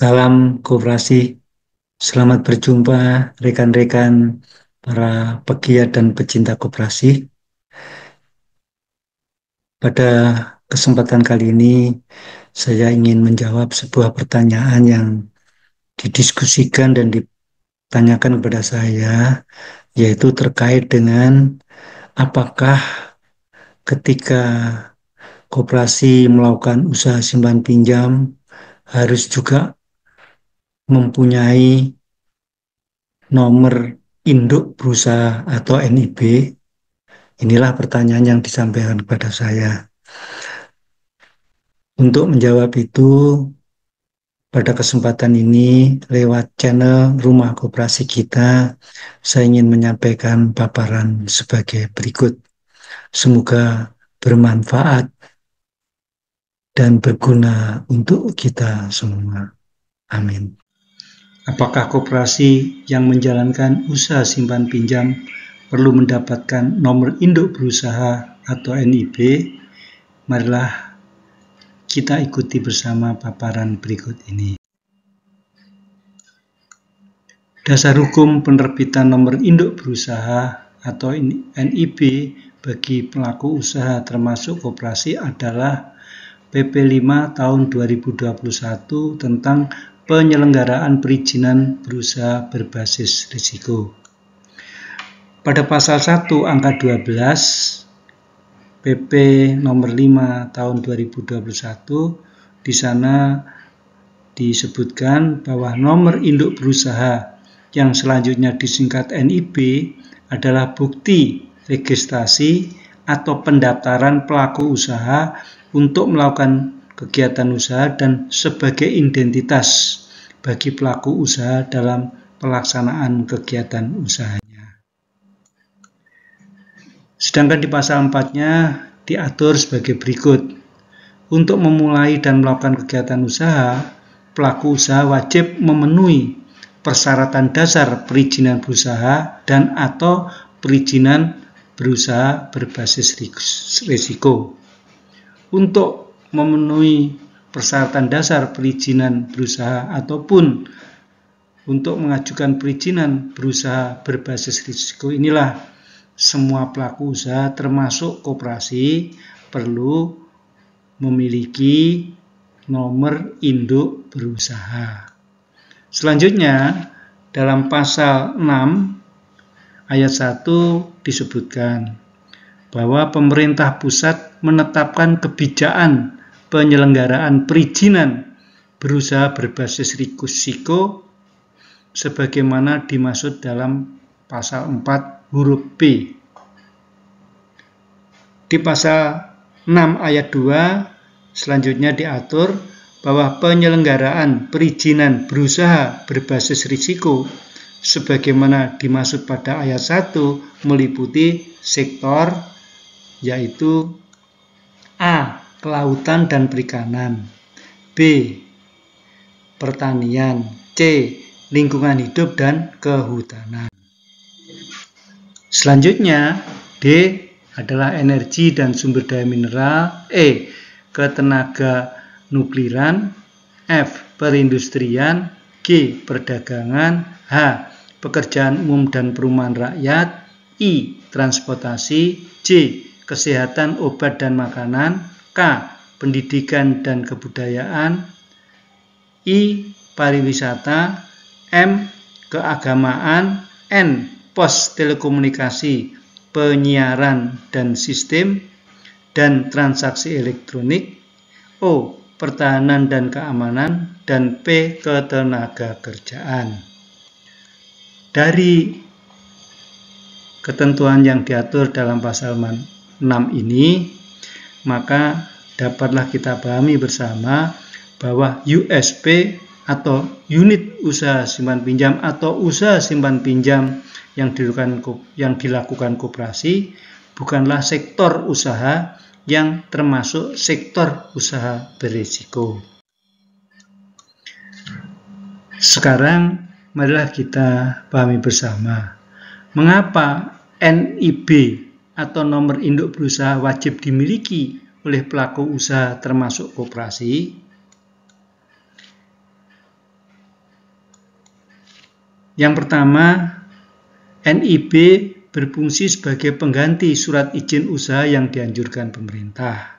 Salam koperasi, selamat berjumpa rekan-rekan para pegiat dan pecinta koperasi. Pada kesempatan kali ini, saya ingin menjawab sebuah pertanyaan yang didiskusikan dan ditanyakan kepada saya, yaitu terkait dengan apakah ketika koperasi melakukan usaha simpan pinjam harus juga mempunyai nomor induk berusaha atau NIB. Inilah pertanyaan yang disampaikan kepada saya. Untuk menjawab itu, pada kesempatan ini lewat channel Rumah Koperasi kita, saya ingin menyampaikan paparan sebagai berikut. Semoga bermanfaat dan berguna untuk kita semua. Amin. Apakah koperasi yang menjalankan usaha simpan pinjam perlu mendapatkan nomor induk berusaha atau NIB? Marilah kita ikuti bersama paparan berikut ini. Dasar hukum penerbitan nomor induk berusaha atau NIB bagi pelaku usaha termasuk koperasi adalah PP 5 tahun 2021 tentang penyelenggaraan perizinan berusaha berbasis risiko. Pada pasal 1 angka 12 PP nomor 5 tahun 2021, di sana disebutkan bahwa nomor induk berusaha yang selanjutnya disingkat NIB adalah bukti registrasi atau pendaftaran pelaku usaha untuk melakukan kegiatan usaha dan sebagai identitas bagi pelaku usaha dalam pelaksanaan kegiatan usahanya. Sedangkan di pasal 4-nya diatur sebagai berikut. Untuk memulai dan melakukan kegiatan usaha, pelaku usaha wajib memenuhi persyaratan dasar perizinan berusaha dan atau perizinan berusaha berbasis risiko. Untuk memenuhi persyaratan dasar perizinan berusaha ataupun untuk mengajukan perizinan berusaha berbasis risiko, inilah semua pelaku usaha termasuk koperasi perlu memiliki nomor induk berusaha. Selanjutnya, dalam pasal 6 ayat 1 disebutkan bahwa pemerintah pusat menetapkan kebijakan penyelenggaraan perizinan berusaha berbasis risiko sebagaimana dimaksud dalam pasal 4 huruf B. Di pasal 6 ayat 2 selanjutnya diatur bahwa penyelenggaraan perizinan berusaha berbasis risiko sebagaimana dimaksud pada ayat 1 meliputi sektor yaitu A. Kelautan dan perikanan, B. Pertanian, C. Lingkungan hidup dan kehutanan. Selanjutnya, D adalah energi dan sumber daya mineral, E. Ketenaga nukliran, F. Perindustrian, G. Perdagangan, H. Pekerjaan umum dan perumahan rakyat, I. Transportasi, J. Kesehatan, obat dan makanan, K. Pendidikan dan kebudayaan, I. Pariwisata, M. Keagamaan, N. Pos telekomunikasi, penyiaran dan sistem dan transaksi elektronik, O. Pertahanan dan keamanan, dan P. Ketenagakerjaan. Dari ketentuan yang diatur dalam pasal 6 ini, maka dapatlah kita pahami bersama bahwa USP atau unit usaha simpan pinjam atau usaha simpan pinjam yang dilakukan koperasi bukanlah sektor usaha yang termasuk sektor usaha berisiko. Sekarang marilah kita pahami bersama mengapa NIB atau nomor induk berusaha wajib dimiliki oleh pelaku usaha termasuk koperasi. Yang pertama, NIB berfungsi sebagai pengganti surat izin usaha yang dianjurkan pemerintah.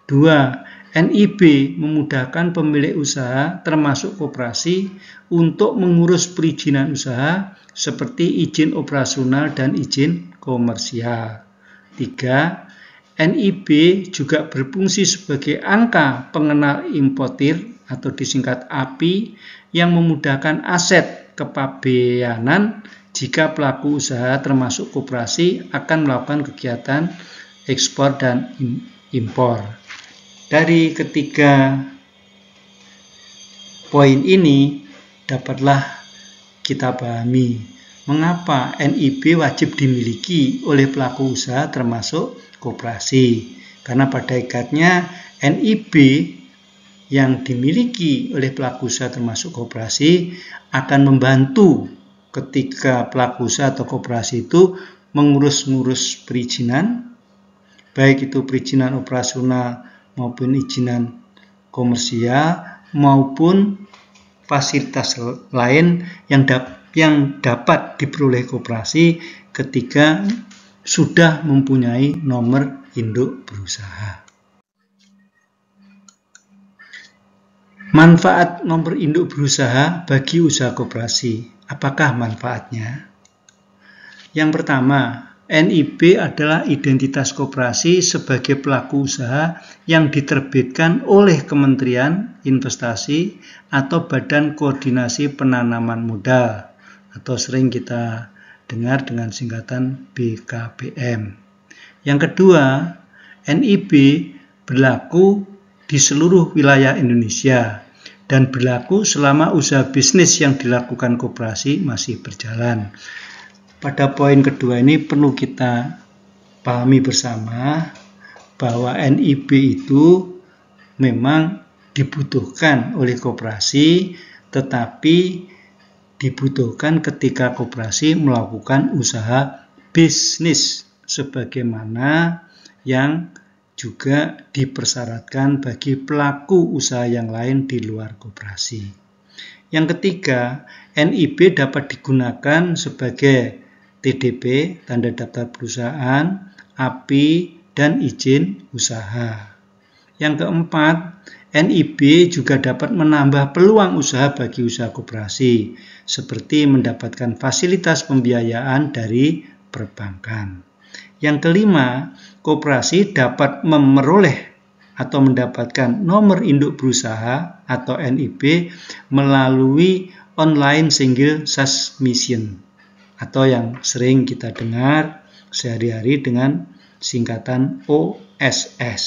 2. NIB memudahkan pemilik usaha termasuk koperasi untuk mengurus perizinan usaha seperti izin operasional dan izin komersial. 3. NIB juga berfungsi sebagai angka pengenal importir atau disingkat API yang memudahkan aset kepabeanan jika pelaku usaha termasuk koperasi akan melakukan kegiatan ekspor dan impor. Dari ketiga poin ini dapatlah kita pahami mengapa NIB wajib dimiliki oleh pelaku usaha termasuk koperasi. Karena pada ikatnya NIB yang dimiliki oleh pelaku usaha termasuk koperasi akan membantu ketika pelaku usaha atau koperasi itu mengurus perizinan, baik itu perizinan operasional maupun perizinan komersial maupun fasilitas lain yang dapat diperoleh koperasi ketika sudah mempunyai nomor induk berusaha. Manfaat nomor induk berusaha bagi usaha koperasi. Apakah manfaatnya? Yang pertama, NIB adalah identitas koperasi sebagai pelaku usaha yang diterbitkan oleh Kementerian Investasi atau Badan Koordinasi Penanaman Modal atau sering kita dengar dengan singkatan BKPM. Yang kedua, NIB berlaku di seluruh wilayah Indonesia dan berlaku selama usaha bisnis yang dilakukan koperasi masih berjalan. Pada poin kedua ini perlu kita pahami bersama bahwa NIB itu memang dibutuhkan oleh koperasi, tetapi dibutuhkan ketika koperasi melakukan usaha bisnis sebagaimana yang juga dipersyaratkan bagi pelaku usaha yang lain di luar koperasi. Yang ketiga, NIB dapat digunakan sebagai TDP, tanda daftar perusahaan, API, dan izin usaha. Yang keempat, NIB juga dapat menambah peluang usaha bagi usaha koperasi, seperti mendapatkan fasilitas pembiayaan dari perbankan. Yang kelima, koperasi dapat memperoleh atau mendapatkan nomor induk berusaha atau NIB melalui online single submission atau yang sering kita dengar sehari-hari dengan singkatan OSS.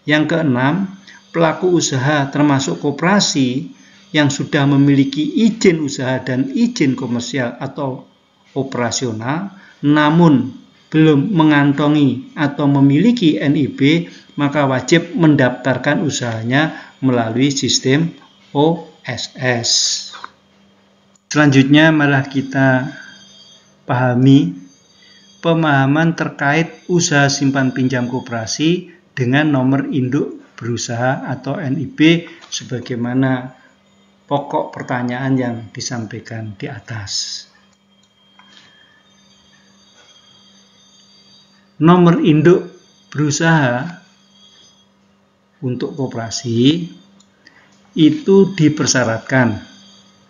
Yang keenam, pelaku usaha termasuk koperasi yang sudah memiliki izin usaha dan izin komersial atau operasional namun belum mengantongi atau memiliki NIB, maka wajib mendaftarkan usahanya melalui sistem OSS. Selanjutnya malah kita pahami pemahaman terkait usaha simpan pinjam koperasi dengan nomor induk berusaha atau NIB sebagaimana pokok pertanyaan yang disampaikan di atas. Nomor induk berusaha untuk koperasi itu dipersyaratkan.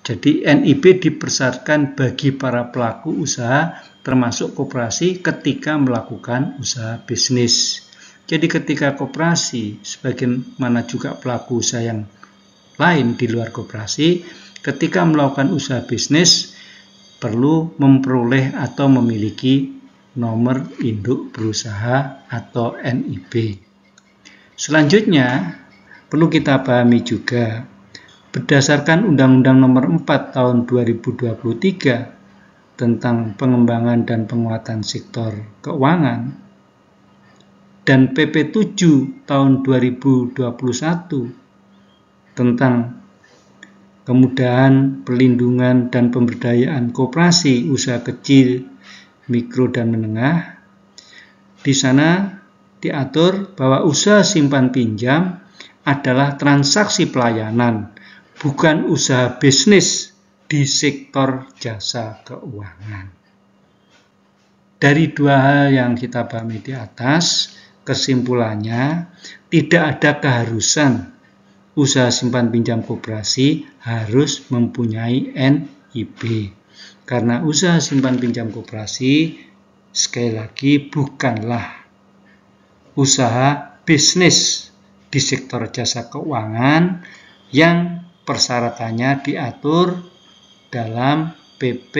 Jadi NIB dipersyaratkan bagi para pelaku usaha termasuk koperasi ketika melakukan usaha bisnis. Jadi ketika koperasi, sebagaimana juga pelaku usaha yang lain di luar koperasi, ketika melakukan usaha bisnis perlu memperoleh atau memiliki nomor induk berusaha atau NIB. Selanjutnya, perlu kita pahami juga, berdasarkan Undang-Undang Nomor 4 Tahun 2023 tentang pengembangan dan penguatan sektor keuangan dan PP 7 Tahun 2021 tentang kemudahan, perlindungan, dan pemberdayaan koperasi usaha kecil, mikro dan menengah. Di sana diatur bahwa usaha simpan pinjam adalah transaksi pelayanan, bukan usaha bisnis di sektor jasa keuangan. Dari dua hal yang kita pahami di atas, kesimpulannya tidak ada keharusan usaha simpan pinjam koperasi harus mempunyai NIB. Karena usaha simpan pinjam koperasi sekali lagi bukanlah usaha bisnis di sektor jasa keuangan yang persyaratannya diatur dalam PP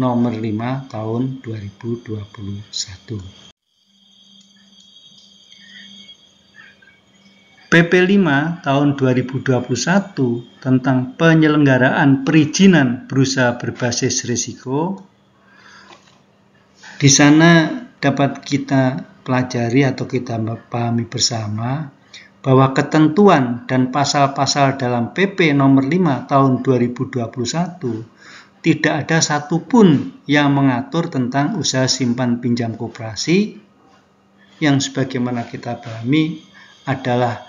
nomor 5 tahun 2021. PP 5 tahun 2021 tentang penyelenggaraan perizinan berusaha berbasis risiko. Di sana dapat kita pelajari atau kita pahami bersama bahwa ketentuan dan pasal-pasal dalam PP nomor 5 tahun 2021 tidak ada satupun yang mengatur tentang usaha simpan pinjam koperasi yang sebagaimana kita pahami adalah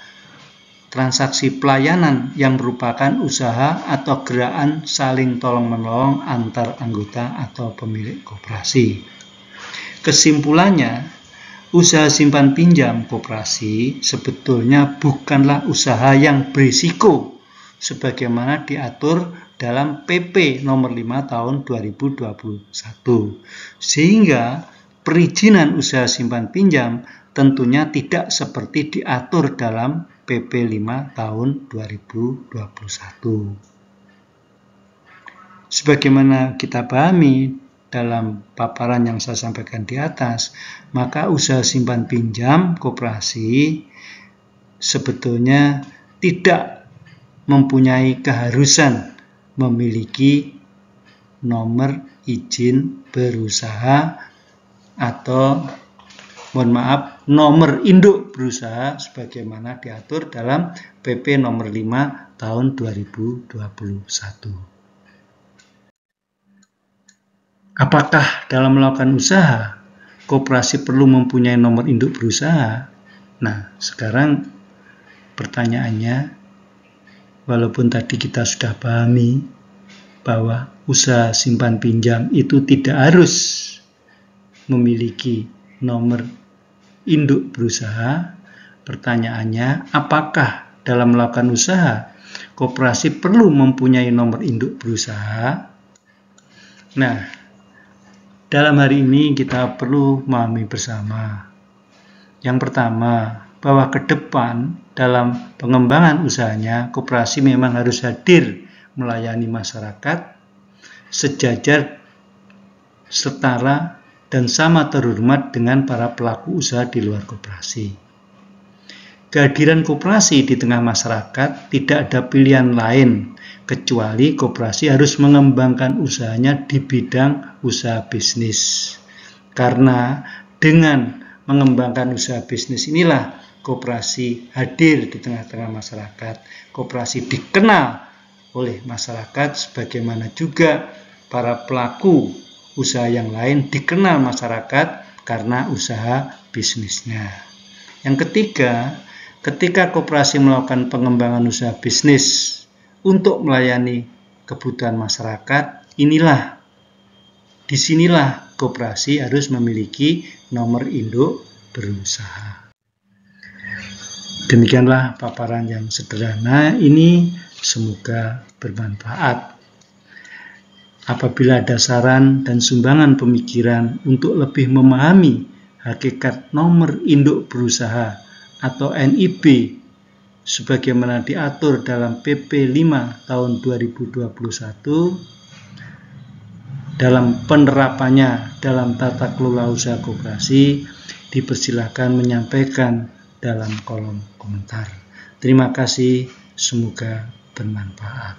transaksi pelayanan yang merupakan usaha atau gerakan saling tolong-menolong antar anggota atau pemilik koperasi. Kesimpulannya, usaha simpan pinjam koperasi sebetulnya bukanlah usaha yang berisiko sebagaimana diatur dalam PP nomor 5 tahun 2021. Sehingga perizinan usaha simpan pinjam tentunya tidak seperti diatur dalam PP 5 tahun 2021. Sebagaimana kita pahami dalam paparan yang saya sampaikan di atas, maka usaha simpan pinjam koperasi sebetulnya tidak mempunyai keharusan memiliki nomor izin berusaha atau nomor induk berusaha sebagaimana diatur dalam PP nomor 5 tahun 2021. Apakah dalam melakukan usaha, koperasi perlu mempunyai nomor induk berusaha? Nah, sekarang pertanyaannya, walaupun tadi kita sudah pahami bahwa usaha simpan pinjam itu tidak harus memiliki nomor induk berusaha, pertanyaannya, apakah dalam melakukan usaha, koperasi perlu mempunyai nomor induk berusaha? Nah, dalam hari ini kita perlu memahami bersama. Yang pertama, bahwa ke depan dalam pengembangan usahanya, koperasi memang harus hadir melayani masyarakat sejajar, setara, dan sama terhormat dengan para pelaku usaha di luar koperasi. Kehadiran koperasi di tengah masyarakat tidak ada pilihan lain kecuali koperasi harus mengembangkan usahanya di bidang usaha bisnis. Karena dengan mengembangkan usaha bisnis inilah koperasi hadir di tengah-tengah masyarakat. Koperasi dikenal oleh masyarakat sebagaimana juga para pelaku usaha yang lain dikenal masyarakat karena usaha bisnisnya. Yang ketiga, ketika koperasi melakukan pengembangan usaha bisnis untuk melayani kebutuhan masyarakat, disinilah koperasi harus memiliki nomor induk berusaha. Demikianlah paparan yang sederhana ini, semoga bermanfaat. Apabila ada saran dan sumbangan pemikiran untuk lebih memahami hakikat nomor induk berusaha atau NIB sebagaimana diatur dalam PP 5 tahun 2021 dalam penerapannya dalam tata kelola usaha koperasi, dipersilakan menyampaikan dalam kolom komentar. Terima kasih, semoga bermanfaat.